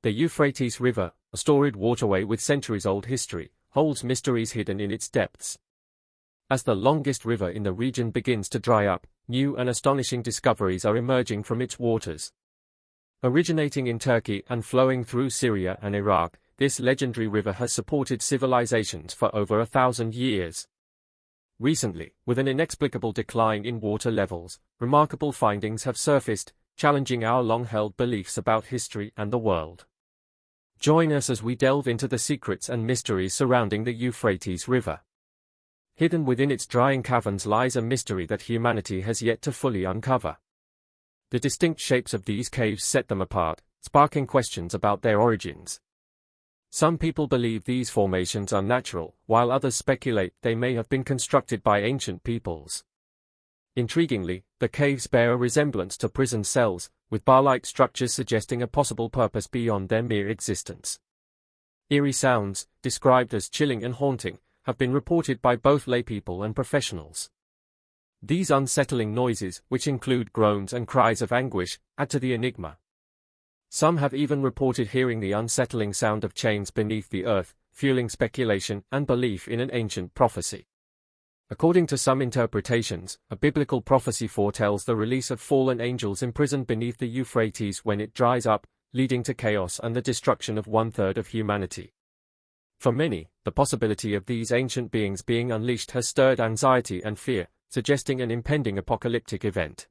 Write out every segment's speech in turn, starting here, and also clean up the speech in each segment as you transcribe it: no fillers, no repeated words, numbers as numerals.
The Euphrates River, a storied waterway with centuries-old history, holds mysteries hidden in its depths. As the longest river in the region begins to dry up, new and astonishing discoveries are emerging from its waters. Originating in Turkey and flowing through Syria and Iraq, this legendary river has supported civilizations for over 1,000 years. Recently, with an inexplicable decline in water levels, remarkable findings have surfaced, challenging our long-held beliefs about history and the world. Join us as we delve into the secrets and mysteries surrounding the Euphrates River. Hidden within its drying caverns lies a mystery that humanity has yet to fully uncover. The distinct shapes of these caves set them apart, sparking questions about their origins. Some people believe these formations are natural, while others speculate they may have been constructed by ancient peoples. Intriguingly, the caves bear a resemblance to prison cells, with bar-like structures suggesting a possible purpose beyond their mere existence. Eerie sounds, described as chilling and haunting, have been reported by both laypeople and professionals. These unsettling noises, which include groans and cries of anguish, add to the enigma. Some have even reported hearing the unsettling sound of chains beneath the earth, fueling speculation and belief in an ancient prophecy. According to some interpretations, a biblical prophecy foretells the release of fallen angels imprisoned beneath the Euphrates when it dries up, leading to chaos and the destruction of 1/3 of humanity. For many, the possibility of these ancient beings being unleashed has stirred anxiety and fear, suggesting an impending apocalyptic event.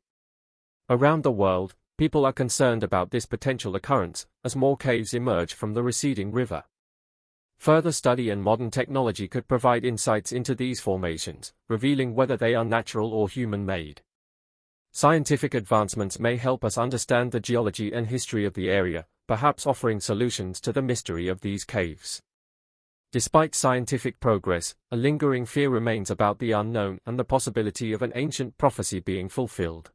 Around the world, people are concerned about this potential occurrence, as more caves emerge from the receding river. Further study and modern technology could provide insights into these formations, revealing whether they are natural or human-made. Scientific advancements may help us understand the geology and history of the area, perhaps offering solutions to the mystery of these caves. Despite scientific progress, a lingering fear remains about the unknown and the possibility of an ancient prophecy being fulfilled.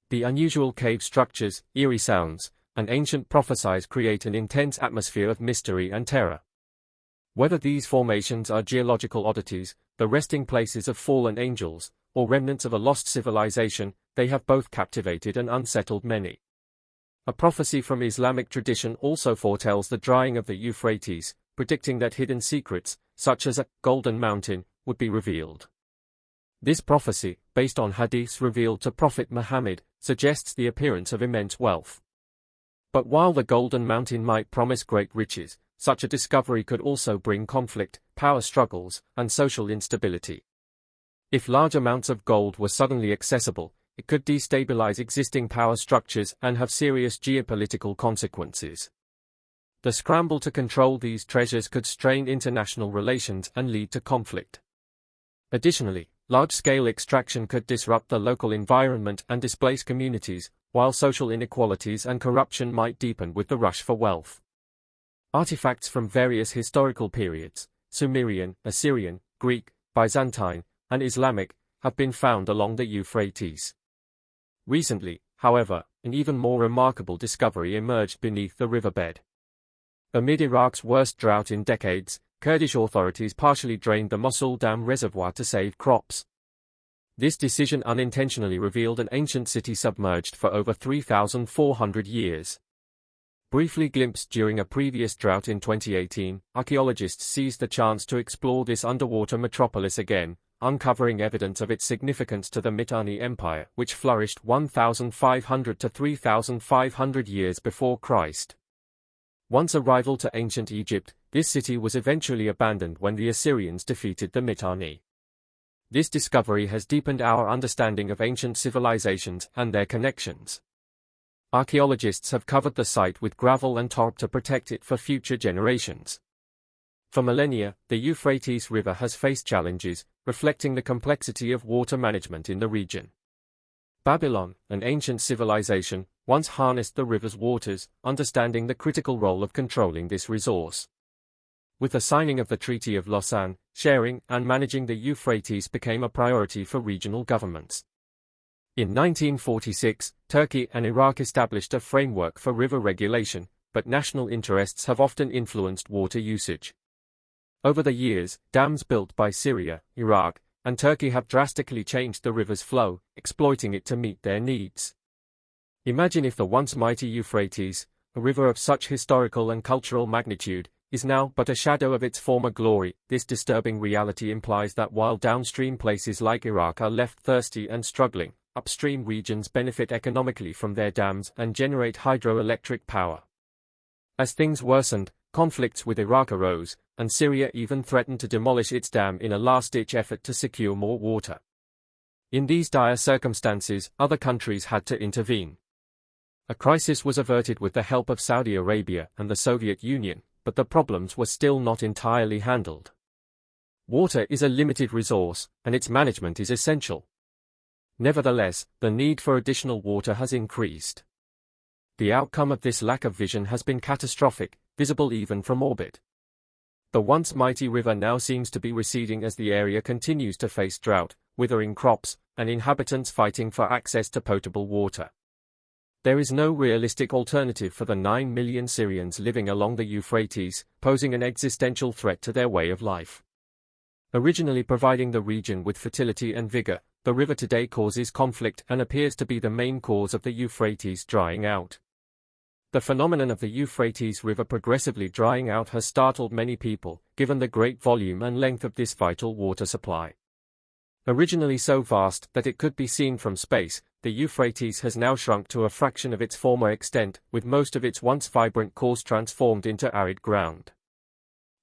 The unusual cave structures, eerie sounds, and ancient prophecies create an intense atmosphere of mystery and terror. Whether these formations are geological oddities, the resting places of fallen angels, or remnants of a lost civilization, they have both captivated and unsettled many. A prophecy from Islamic tradition also foretells the drying of the Euphrates, predicting that hidden secrets, such as a golden mountain, would be revealed. This prophecy, based on hadiths revealed to Prophet Muhammad, suggests the appearance of immense wealth. But while the golden mountain might promise great riches, such a discovery could also bring conflict, power struggles, and social instability. If large amounts of gold were suddenly accessible, it could destabilize existing power structures and have serious geopolitical consequences. The scramble to control these treasures could strain international relations and lead to conflict. Additionally, large-scale extraction could disrupt the local environment and displace communities, while social inequalities and corruption might deepen with the rush for wealth. Artifacts from various historical periods, Sumerian, Assyrian, Greek, Byzantine, and Islamic, have been found along the Euphrates. Recently, however, an even more remarkable discovery emerged beneath the riverbed. Amid Iraq's worst drought in decades, Kurdish authorities partially drained the Mosul Dam reservoir to save crops. This decision unintentionally revealed an ancient city submerged for over 3,400 years. Briefly glimpsed during a previous drought in 2018, archaeologists seized the chance to explore this underwater metropolis again, uncovering evidence of its significance to the Mitanni Empire, which flourished 1,500 to 3,500 years before Christ. Once a rival to ancient Egypt, this city was eventually abandoned when the Assyrians defeated the Mitanni. This discovery has deepened our understanding of ancient civilizations and their connections. Archaeologists have covered the site with gravel and tarp to protect it for future generations. For millennia, the Euphrates River has faced challenges, reflecting the complexity of water management in the region. Babylon, an ancient civilization, once harnessed the river's waters, understanding the critical role of controlling this resource. With the signing of the Treaty of Lausanne, sharing and managing the Euphrates became a priority for regional governments. In 1946, Turkey and Iraq established a framework for river regulation, but national interests have often influenced water usage. Over the years, dams built by Syria, Iraq, and Turkey have drastically changed the river's flow, exploiting it to meet their needs. Imagine if the once mighty Euphrates, a river of such historical and cultural magnitude, is now but a shadow of its former glory. This disturbing reality implies that while downstream places like Iraq are left thirsty and struggling, upstream regions benefit economically from their dams and generate hydroelectric power. As things worsened, conflicts with Iraq arose, and Syria even threatened to demolish its dam in a last-ditch effort to secure more water. In these dire circumstances, other countries had to intervene. A crisis was averted with the help of Saudi Arabia and the Soviet Union, but the problems were still not entirely handled. Water is a limited resource, and its management is essential. Nevertheless, the need for additional water has increased. The outcome of this lack of vision has been catastrophic, visible even from orbit. The once mighty river now seems to be receding as the area continues to face drought, withering crops, and inhabitants fighting for access to potable water. There is no realistic alternative for the 9 million Syrians living along the Euphrates, posing an existential threat to their way of life. Originally providing the region with fertility and vigor, the river today causes conflict and appears to be the main cause of the Euphrates drying out. The phenomenon of the Euphrates River progressively drying out has startled many people, given the great volume and length of this vital water supply. Originally so vast that it could be seen from space, the Euphrates has now shrunk to a fraction of its former extent, with most of its once vibrant course transformed into arid ground.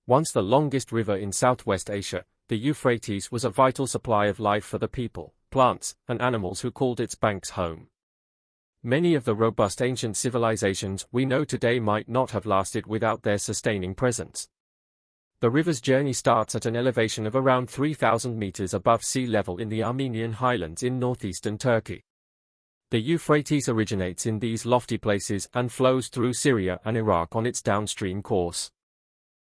Once the longest river in Southwest Asia, the Euphrates was a vital supply of life for the people, plants, and animals who called its banks home. Many of the robust ancient civilizations we know today might not have lasted without their sustaining presence. The river's journey starts at an elevation of around 3,000 meters above sea level in the Armenian highlands in northeastern Turkey. The Euphrates originates in these lofty places and flows through Syria and Iraq on its downstream course.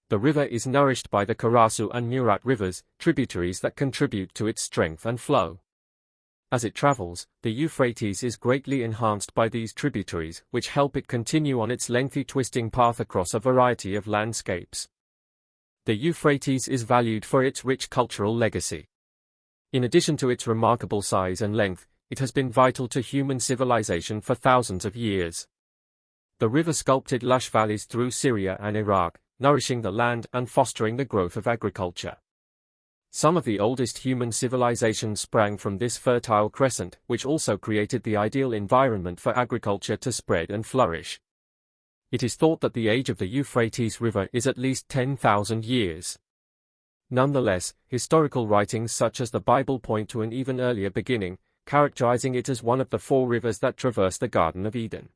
The river is nourished by the Karasu and Murat rivers, tributaries that contribute to its strength and flow. As it travels, the Euphrates is greatly enhanced by these tributaries, which help it continue on its lengthy twisting path across a variety of landscapes. The Euphrates is valued for its rich cultural legacy. In addition to its remarkable size and length, it has been vital to human civilization for thousands of years. The river sculpted lush valleys through Syria and Iraq, nourishing the land and fostering the growth of agriculture. Some of the oldest human civilizations sprang from this fertile crescent, which also created the ideal environment for agriculture to spread and flourish. It is thought that the age of the Euphrates River is at least 10,000 years. Nonetheless, historical writings such as the Bible point to an even earlier beginning, characterizing it as one of the 4 rivers that traverse the Garden of Eden.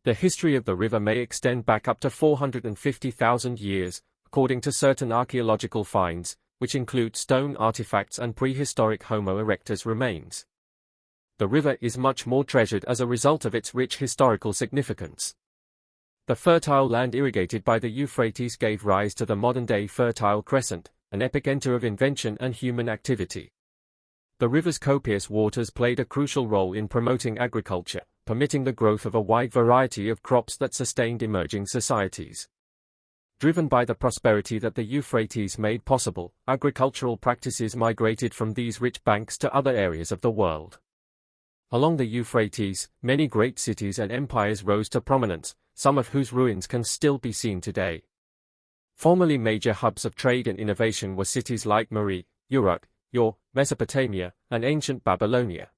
The history of the river may extend back up to 450,000 years, according to certain archaeological finds, which include stone artifacts and prehistoric Homo erectus remains. The river is much more treasured as a result of its rich historical significance. The fertile land irrigated by the Euphrates gave rise to the modern-day Fertile Crescent, an epicenter of invention and human activity. The river's copious waters played a crucial role in promoting agriculture, permitting the growth of a wide variety of crops that sustained emerging societies. Driven by the prosperity that the Euphrates made possible, agricultural practices migrated from these rich banks to other areas of the world. Along the Euphrates, many great cities and empires rose to prominence, some of whose ruins can still be seen today. Formerly major hubs of trade and innovation were cities like Mari, Uruk, Ur, Mesopotamia, and ancient Babylonia.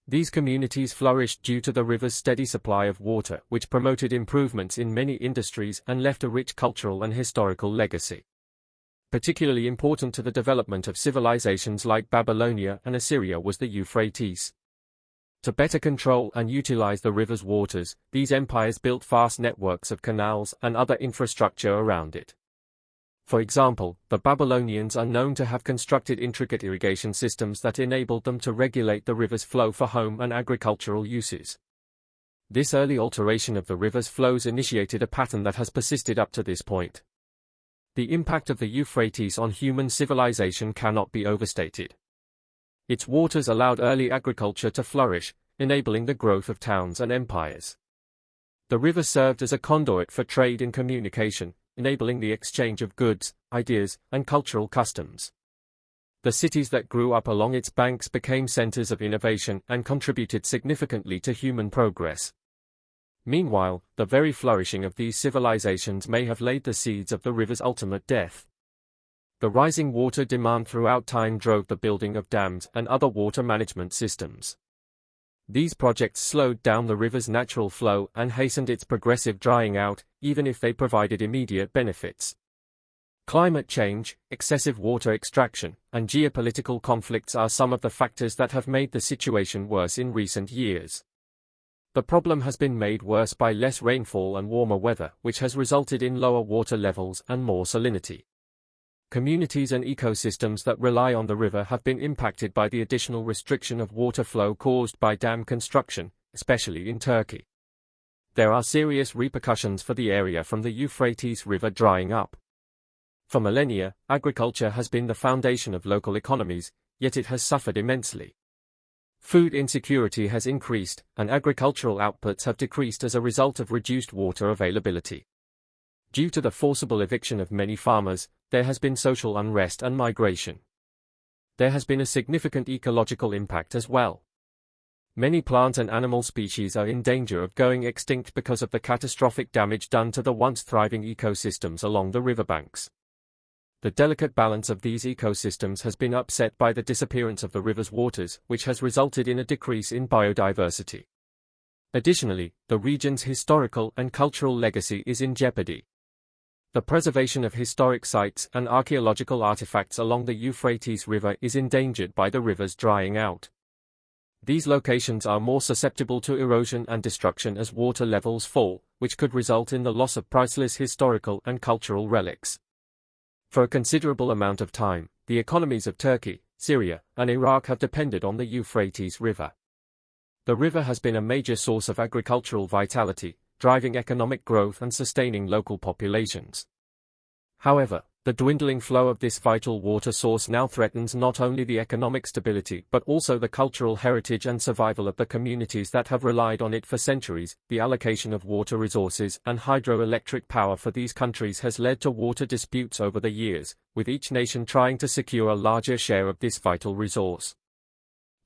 These communities flourished due to the river's steady supply of water, which promoted improvements in many industries and left a rich cultural and historical legacy. Particularly important to the development of civilizations like Babylonia and Assyria was the Euphrates. To better control and utilize the river's waters, these empires built vast networks of canals and other infrastructure around it. For example, the Babylonians are known to have constructed intricate irrigation systems that enabled them to regulate the river's flow for home and agricultural uses. This early alteration of the river's flows initiated a pattern that has persisted up to this point. The impact of the Euphrates on human civilization cannot be overstated. Its waters allowed early agriculture to flourish, enabling the growth of towns and empires. The river served as a conduit for trade and communication, enabling the exchange of goods, ideas, and cultural customs. The cities that grew up along its banks became centers of innovation and contributed significantly to human progress. Meanwhile, the very flourishing of these civilizations may have laid the seeds of the river's ultimate death. The rising water demand throughout time drove the building of dams and other water management systems. These projects slowed down the river's natural flow and hastened its progressive drying out, even if they provided immediate benefits. Climate change, excessive water extraction, and geopolitical conflicts are some of the factors that have made the situation worse in recent years. The problem has been made worse by less rainfall and warmer weather, which has resulted in lower water levels and more salinity. Communities and ecosystems that rely on the river have been impacted by the additional restriction of water flow caused by dam construction, especially in Turkey. There are serious repercussions for the area from the Euphrates River drying up. For millennia, agriculture has been the foundation of local economies, yet it has suffered immensely. Food insecurity has increased, and agricultural outputs have decreased as a result of reduced water availability. Due to the forcible eviction of many farmers, there has been social unrest and migration. There has been a significant ecological impact as well. Many plant and animal species are in danger of going extinct because of the catastrophic damage done to the once thriving ecosystems along the riverbanks. The delicate balance of these ecosystems has been upset by the disappearance of the river's waters, which has resulted in a decrease in biodiversity. Additionally, the region's historical and cultural legacy is in jeopardy. The preservation of historic sites and archaeological artifacts along the Euphrates River is endangered by the river's drying out. These locations are more susceptible to erosion and destruction as water levels fall, which could result in the loss of priceless historical and cultural relics. For a considerable amount of time, the economies of Turkey, Syria, and Iraq have depended on the Euphrates River. The river has been a major source of agricultural vitality, driving economic growth and sustaining local populations. However, the dwindling flow of this vital water source now threatens not only the economic stability but also the cultural heritage and survival of the communities that have relied on it for centuries. The allocation of water resources and hydroelectric power for these countries has led to water disputes over the years, with each nation trying to secure a larger share of this vital resource.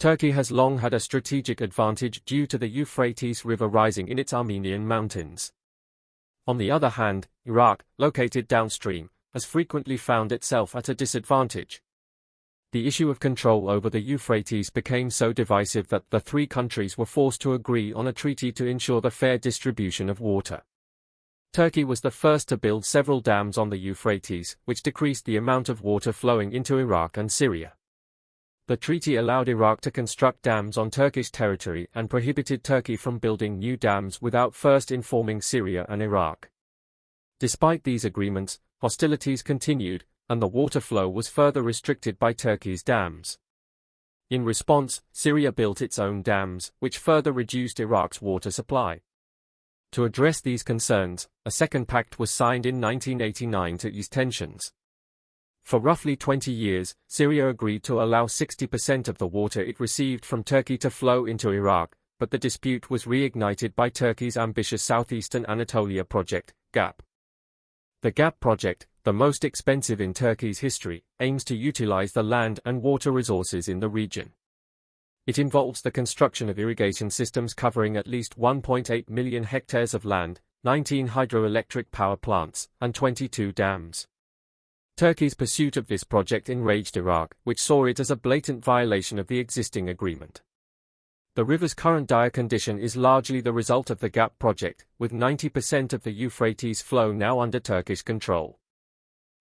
Turkey has long had a strategic advantage due to the Euphrates River rising in its Armenian mountains. On the other hand, Iraq, located downstream, has frequently found itself at a disadvantage. The issue of control over the Euphrates became so divisive that the three countries were forced to agree on a treaty to ensure the fair distribution of water. Turkey was the first to build several dams on the Euphrates, which decreased the amount of water flowing into Iraq and Syria. The treaty allowed Iraq to construct dams on Turkish territory and prohibited Turkey from building new dams without first informing Syria and Iraq. Despite these agreements, hostilities continued, and the water flow was further restricted by Turkey's dams. In response, Syria built its own dams, which further reduced Iraq's water supply. To address these concerns, a second pact was signed in 1989 to ease tensions. For roughly 20 years, Syria agreed to allow 60% of the water it received from Turkey to flow into Iraq, but the dispute was reignited by Turkey's ambitious Southeastern Anatolia project, GAP. The GAP project, the most expensive in Turkey's history, aims to utilize the land and water resources in the region. It involves the construction of irrigation systems covering at least 1.8 million hectares of land, 19 hydroelectric power plants, and 22 dams. Turkey's pursuit of this project enraged Iraq, which saw it as a blatant violation of the existing agreement. The river's current dire condition is largely the result of the GAP project, with 90% of the Euphrates flow now under Turkish control.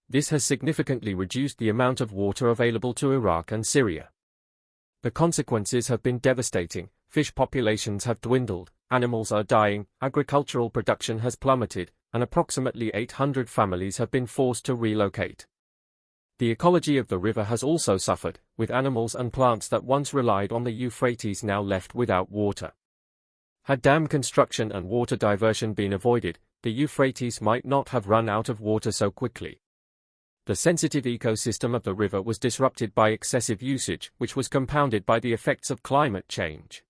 This has significantly reduced the amount of water available to Iraq and Syria. The consequences have been devastating. Fish populations have dwindled, animals are dying, agricultural production has plummeted, and approximately 800 families have been forced to relocate. The ecology of the river has also suffered, with animals and plants that once relied on the Euphrates now left without water. Had dam construction and water diversion been avoided, the Euphrates might not have run out of water so quickly. The sensitive ecosystem of the river was disrupted by excessive usage, which was compounded by the effects of climate change.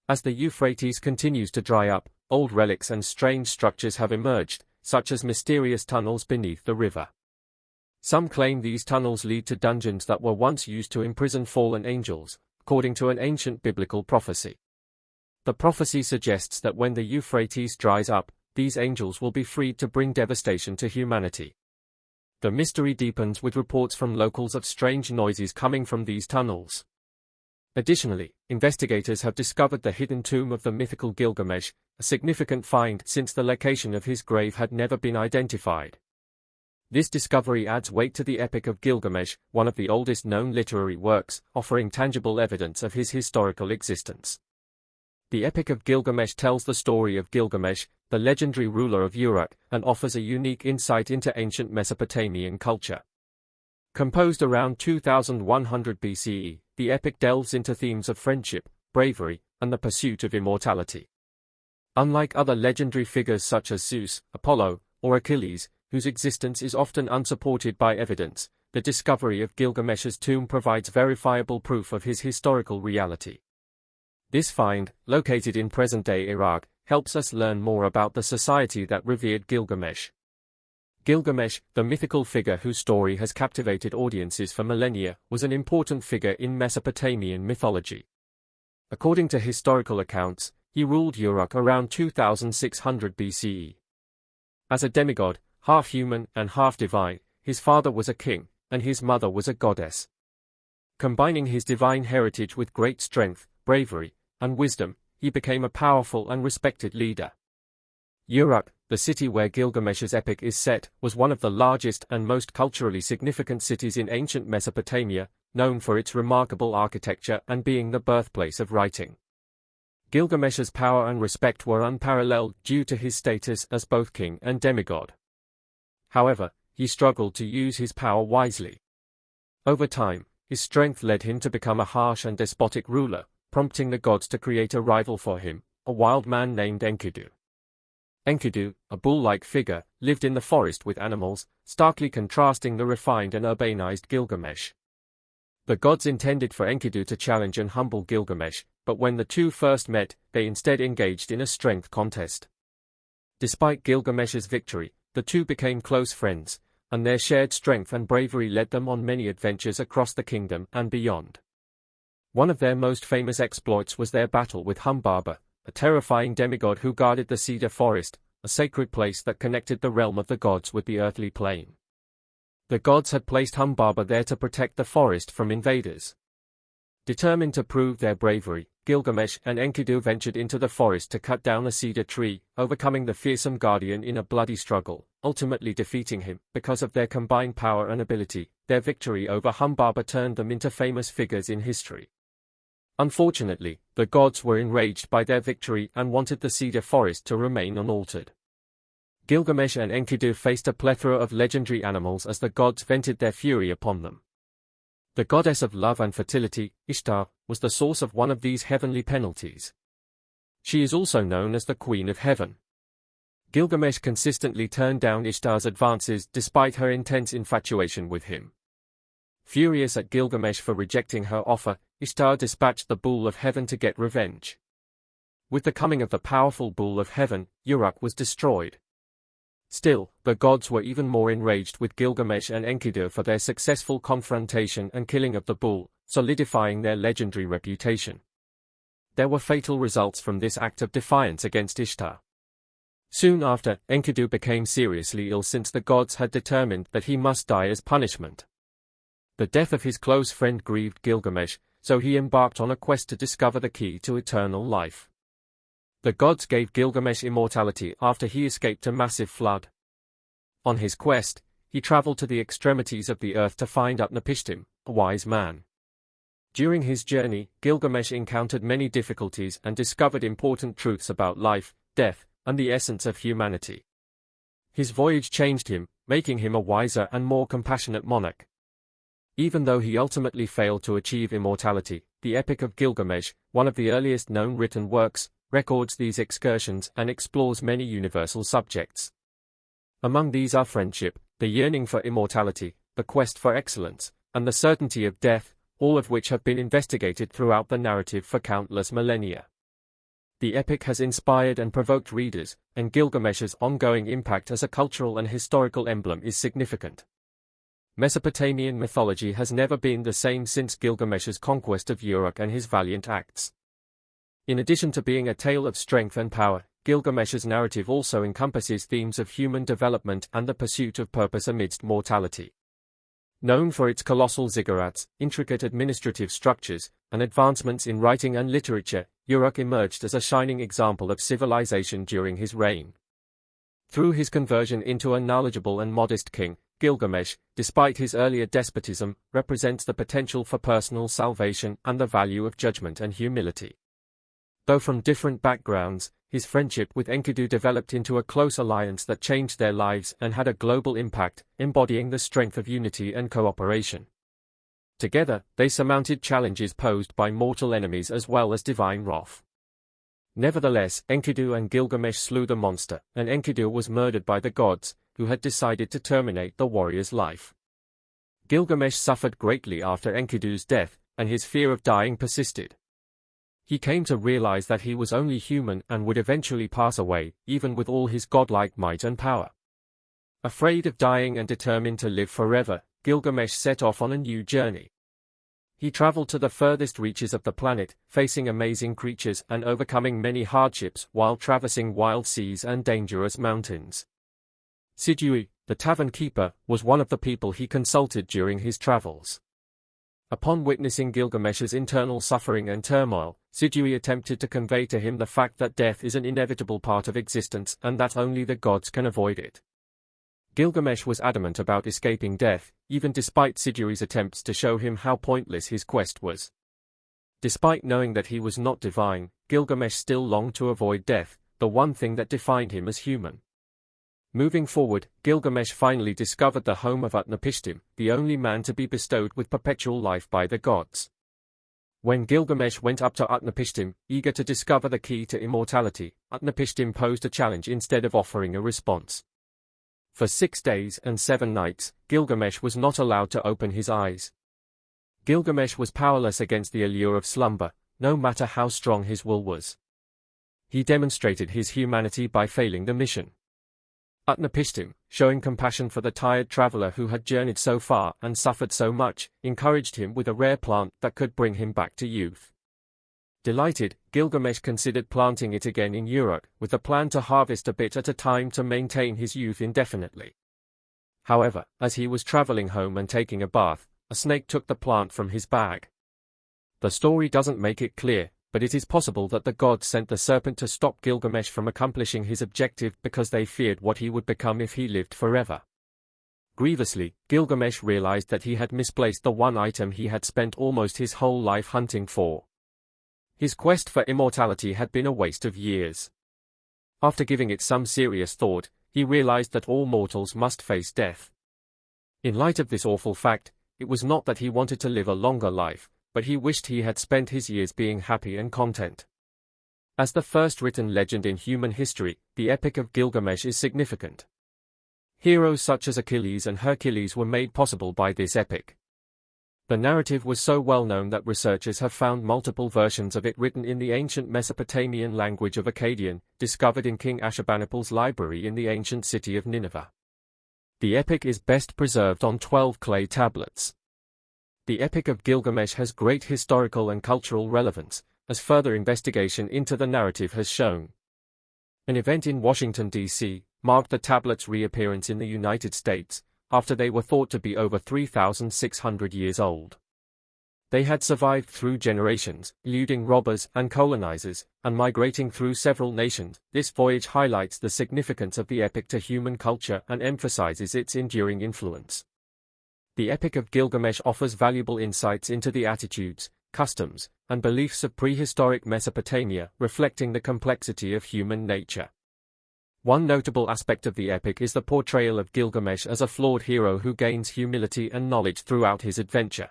As the Euphrates continues to dry up, old relics and strange structures have emerged, such as mysterious tunnels beneath the river. Some claim these tunnels lead to dungeons that were once used to imprison fallen angels, according to an ancient biblical prophecy. The prophecy suggests that when the Euphrates dries up, these angels will be freed to bring devastation to humanity. The mystery deepens with reports from locals of strange noises coming from these tunnels. Additionally, investigators have discovered the hidden tomb of the mythical Gilgamesh, a significant find since the location of his grave had never been identified. This discovery adds weight to the Epic of Gilgamesh, one of the oldest known literary works, offering tangible evidence of his historical existence. The Epic of Gilgamesh tells the story of Gilgamesh, the legendary ruler of Uruk, and offers a unique insight into ancient Mesopotamian culture. Composed around 2100 BCE, the epic delves into themes of friendship, bravery, and the pursuit of immortality. Unlike other legendary figures such as Zeus, Apollo, or Achilles, whose existence is often unsupported by evidence, the discovery of Gilgamesh's tomb provides verifiable proof of his historical reality. This find, located in present-day Iraq, helps us learn more about the society that revered Gilgamesh. Gilgamesh, the mythical figure whose story has captivated audiences for millennia, was an important figure in Mesopotamian mythology. According to historical accounts, he ruled Uruk around 2600 BCE. As a demigod, half human and half divine, his father was a king, and his mother was a goddess. Combining his divine heritage with great strength, bravery, and wisdom, he became a powerful and respected leader. Uruk, the city where Gilgamesh's epic is set, was one of the largest and most culturally significant cities in ancient Mesopotamia, known for its remarkable architecture and being the birthplace of writing. Gilgamesh's power and respect were unparalleled due to his status as both king and demigod. However, he struggled to use his power wisely. Over time, his strength led him to become a harsh and despotic ruler, prompting the gods to create a rival for him, a wild man named Enkidu. Enkidu, a bull-like figure, lived in the forest with animals, starkly contrasting the refined and urbanized Gilgamesh. The gods intended for Enkidu to challenge and humble Gilgamesh, but when the two first met, they instead engaged in a strength contest. Despite Gilgamesh's victory, the two became close friends, and their shared strength and bravery led them on many adventures across the kingdom and beyond. One of their most famous exploits was their battle with Humbaba, a terrifying demigod who guarded the cedar forest, a sacred place that connected the realm of the gods with the earthly plane. The gods had placed Humbaba there to protect the forest from invaders. Determined to prove their bravery, Gilgamesh and Enkidu ventured into the forest to cut down a cedar tree, overcoming the fearsome guardian in a bloody struggle, ultimately defeating him. Because of their combined power and ability, their victory over Humbaba turned them into famous figures in history. Unfortunately, the gods were enraged by their victory and wanted the cedar forest to remain unaltered. Gilgamesh and Enkidu faced a plethora of legendary animals as the gods vented their fury upon them. The goddess of love and fertility, Ishtar, was the source of one of these heavenly penalties. She is also known as the Queen of Heaven. Gilgamesh consistently turned down Ishtar's advances despite her intense infatuation with him. Furious at Gilgamesh for rejecting her offer, Ishtar dispatched the Bull of Heaven to get revenge. With the coming of the powerful Bull of Heaven, Uruk was destroyed. Still, the gods were even more enraged with Gilgamesh and Enkidu for their successful confrontation and killing of the bull, solidifying their legendary reputation. There were fatal results from this act of defiance against Ishtar. Soon after, Enkidu became seriously ill since the gods had determined that he must die as punishment. The death of his close friend grieved Gilgamesh, so he embarked on a quest to discover the key to eternal life. The gods gave Gilgamesh immortality after he escaped a massive flood. On his quest, he traveled to the extremities of the earth to find Utnapishtim, a wise man. During his journey, Gilgamesh encountered many difficulties and discovered important truths about life, death, and the essence of humanity. His voyage changed him, making him a wiser and more compassionate monarch. Even though he ultimately failed to achieve immortality, the Epic of Gilgamesh, one of the earliest known written works, records these excursions and explores many universal subjects. Among these are friendship, the yearning for immortality, the quest for excellence, and the certainty of death, all of which have been investigated throughout the narrative for countless millennia. The epic has inspired and provoked readers, and Gilgamesh's ongoing impact as a cultural and historical emblem is significant. Mesopotamian mythology has never been the same since Gilgamesh's conquest of Uruk and his valiant acts. In addition to being a tale of strength and power, Gilgamesh's narrative also encompasses themes of human development and the pursuit of purpose amidst mortality. Known for its colossal ziggurats, intricate administrative structures, and advancements in writing and literature, Uruk emerged as a shining example of civilization during his reign. Through his conversion into a knowledgeable and modest king, Gilgamesh, despite his earlier despotism, represents the potential for personal salvation and the value of judgment and humility. Though from different backgrounds, his friendship with Enkidu developed into a close alliance that changed their lives and had a global impact, embodying the strength of unity and cooperation. Together, they surmounted challenges posed by mortal enemies as well as divine wrath. Nevertheless, Enkidu and Gilgamesh slew the monster, and Enkidu was murdered by the gods, who had decided to terminate the warrior's life. Gilgamesh suffered greatly after Enkidu's death, and his fear of dying persisted. He came to realize that he was only human and would eventually pass away, even with all his godlike might and power. Afraid of dying and determined to live forever, Gilgamesh set off on a new journey. He traveled to the furthest reaches of the planet, facing amazing creatures and overcoming many hardships while traversing wild seas and dangerous mountains. Sidui, the tavern keeper, was one of the people he consulted during his travels. Upon witnessing Gilgamesh's internal suffering and turmoil, Sidui attempted to convey to him the fact that death is an inevitable part of existence and that only the gods can avoid it. Gilgamesh was adamant about escaping death, even despite Sidui's attempts to show him how pointless his quest was. Despite knowing that he was not divine, Gilgamesh still longed to avoid death, the one thing that defined him as human. Moving forward, Gilgamesh finally discovered the home of Utnapishtim, the only man to be bestowed with perpetual life by the gods. When Gilgamesh went up to Utnapishtim, eager to discover the key to immortality, Utnapishtim posed a challenge instead of offering a response. For 6 days and 7 nights, Gilgamesh was not allowed to open his eyes. Gilgamesh was powerless against the allure of slumber, no matter how strong his will was. He demonstrated his humanity by failing the mission. Utnapishtim, showing compassion for the tired traveler who had journeyed so far and suffered so much, encouraged him with a rare plant that could bring him back to youth. Delighted, Gilgamesh considered planting it again in Uruk, with the plan to harvest a bit at a time to maintain his youth indefinitely. However, as he was traveling home and taking a bath, a snake took the plant from his bag. The story doesn't make it clear, but it is possible that the gods sent the serpent to stop Gilgamesh from accomplishing his objective because they feared what he would become if he lived forever. Grievously, Gilgamesh realized that he had misplaced the one item he had spent almost his whole life hunting for. His quest for immortality had been a waste of years. After giving it some serious thought, he realized that all mortals must face death. In light of this awful fact, it was not that he wanted to live a longer life, but he wished he had spent his years being happy and content. As the first written legend in human history, the Epic of Gilgamesh is significant. Heroes such as Achilles and Hercules were made possible by this epic. The narrative was so well known that researchers have found multiple versions of it written in the ancient Mesopotamian language of Akkadian, discovered in King Ashurbanipal's library in the ancient city of Nineveh. The epic is best preserved on 12 clay tablets. The Epic of Gilgamesh has great historical and cultural relevance, as further investigation into the narrative has shown. An event in Washington, D.C., marked the tablet's reappearance in the United States, after they were thought to be over 3,600 years old. They had survived through generations, eluding robbers and colonizers, and migrating through several nations. This voyage highlights the significance of the epic to human culture and emphasizes its enduring influence. The Epic of Gilgamesh offers valuable insights into the attitudes, customs, and beliefs of prehistoric Mesopotamia, reflecting the complexity of human nature. One notable aspect of the epic is the portrayal of Gilgamesh as a flawed hero who gains humility and knowledge throughout his adventure.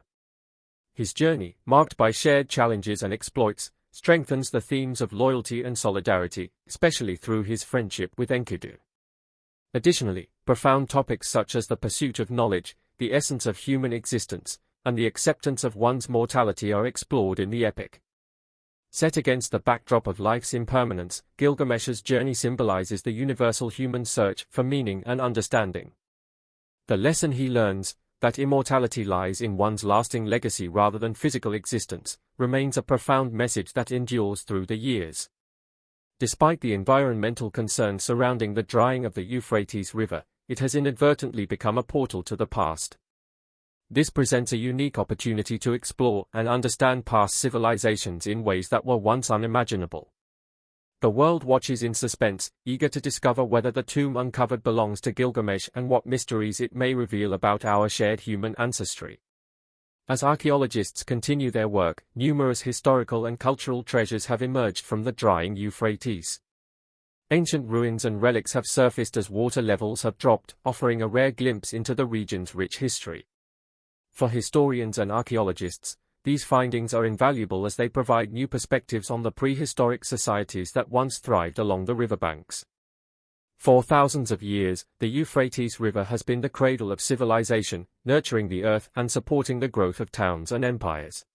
His journey, marked by shared challenges and exploits, strengthens the themes of loyalty and solidarity, especially through his friendship with Enkidu. Additionally, profound topics such as the pursuit of knowledge, the essence of human existence, and the acceptance of one's mortality are explored in the epic. Set against the backdrop of life's impermanence, Gilgamesh's journey symbolizes the universal human search for meaning and understanding. The lesson he learns, that immortality lies in one's lasting legacy rather than physical existence, remains a profound message that endures through the years. Despite the environmental concerns surrounding the drying of the Euphrates River, it has inadvertently become a portal to the past. This presents a unique opportunity to explore and understand past civilizations in ways that were once unimaginable. The world watches in suspense, eager to discover whether the tomb uncovered belongs to Gilgamesh and what mysteries it may reveal about our shared human ancestry. As archaeologists continue their work, numerous historical and cultural treasures have emerged from the drying Euphrates. Ancient ruins and relics have surfaced as water levels have dropped, offering a rare glimpse into the region's rich history. For historians and archaeologists, these findings are invaluable as they provide new perspectives on the prehistoric societies that once thrived along the riverbanks. For thousands of years, the Euphrates River has been the cradle of civilization, nurturing the earth and supporting the growth of towns and empires.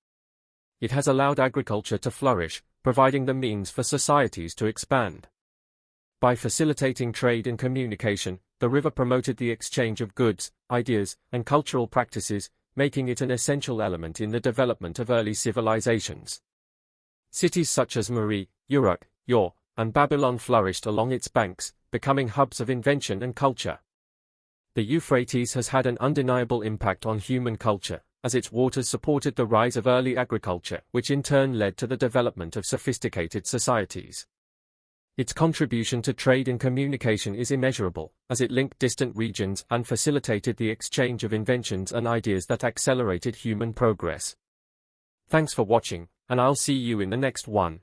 It has allowed agriculture to flourish, providing the means for societies to expand. By facilitating trade and communication, the river promoted the exchange of goods, ideas, and cultural practices, making it an essential element in the development of early civilizations. Cities such as Mari, Uruk, Ur, and Babylon flourished along its banks, becoming hubs of invention and culture. The Euphrates has had an undeniable impact on human culture, as its waters supported the rise of early agriculture, which in turn led to the development of sophisticated societies. Its contribution to trade and communication is immeasurable, as it linked distant regions and facilitated the exchange of inventions and ideas that accelerated human progress. Thanks for watching, and I'll see you in the next one.